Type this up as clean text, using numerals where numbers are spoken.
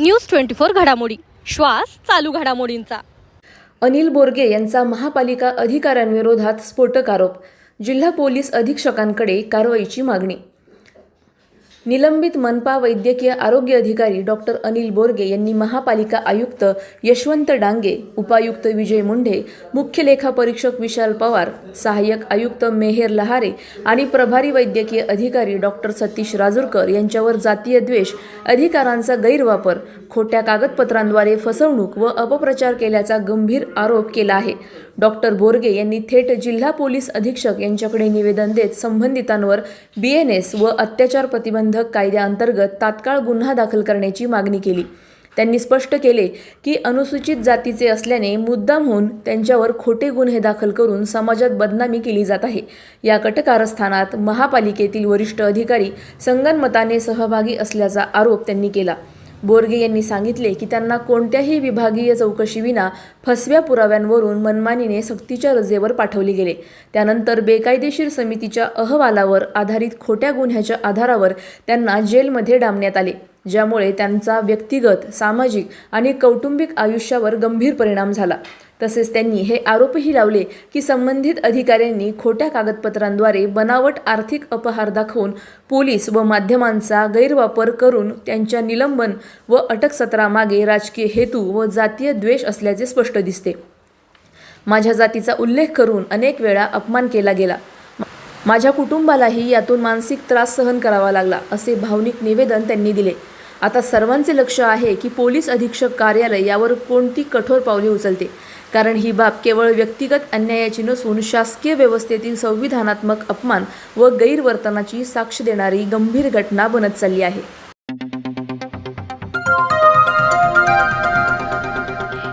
News 24 घडामोडी, श्वास चालू घडामोडींचा। अनिल बोरगे यांचा महापालिका अधिकाऱ्यांविरोधात स्फोटक आरोप, जिल्हा पोलीस अधीक्षकांकडे कारवाईची मागणी। निलंबित मनपा वैद्यकीय आरोग्य अधिकारी डॉक्टर अनिल बोरगे यांनी महापालिका आयुक्त यशवंत डांगे, उपायुक्त विजय मुंढे, मुख्य लेखा परीक्षक विशाल पवार, सहाय्यक आयुक्त मेहेर लहारे आणि प्रभारी वैद्यकीय अधिकारी डॉक्टर सतीश राजूरकर यांच्यावर जातीय द्वेष, अधिकारांचा गैरवापर, खोट्या कागदपत्रांद्वारे फसवणूक व अपप्रचार केल्याचा गंभीर आरोप केला आहे। डॉक्टर बोरगे यांनी थेट जिल्हा पोलीस अधीक्षक यांच्याकडे निवेदन देत संबंधितांवर BNS व अत्याचार प्रतिबंधक कायद्याअंतर्गत तात्काळ गुन्हा दाखल करण्याची मागणी केली। त्यांनी स्पष्ट केले की अनुसूचित जातीचे असल्याने मुद्दाम होऊन त्यांच्यावर खोटे गुन्हे दाखल करून समाजात बदनामी केली जात आहे। या कटकारस्थानात महापालिकेतील वरिष्ठ अधिकारी संगनमताने सहभागी असल्याचा आरोप त्यांनी केला। बोरगे यांनी सांगितले की त्यांना कोणत्याही विभागीय चौकशीविना फसव्या पुराव्यांवरून मनमानीने सक्तीच्या रजेवर पाठवले गेले। त्यानंतर बेकायदेशीर समितीच्या अहवालावर आधारित खोट्या गुन्ह्याच्या आधारावर त्यांना जेलमध्ये डांबण्यात आले, ज्यामुळे त्यांचा व्यक्तिगत, सामाजिक आणि कौटुंबिक आयुष्यावर गंभीर परिणाम झाला। तसेच त्यांनी हे आरोपही लावले की संबंधित अधिकाऱ्यांनी खोट्या कागदपत्रांद्वारे बनावट आर्थिक अपहार दाखवून पोलीस व माध्यमांचा गैरवापर करून त्यांच्या निलंबन व अटक सत्रामागे राजकीय हेतू व जातीय द्वेष असल्याचे स्पष्ट दिसते। माझ्या जातीचा उल्लेख करून अनेक वेळा अपमान केला गेला, माझ्या कुटुंबालाही यातून मानसिक त्रास सहन करावा लागला, असे भावनिक निवेदन त्यांनी दिले। आता सर्वांचे लक्ष आहे की पोलीस अधीक्षक कार्यालय यावर कोणती कठोर पावले उचलते, कारण ही बाब केवळ व्यक्तिगत अन्यायाची नसून शासकीय व्यवस्थेतील संविधानात्मक अपमान व गैरवर्तनाची साक्ष देणारी गंभीर घटना बनत चालली आहे।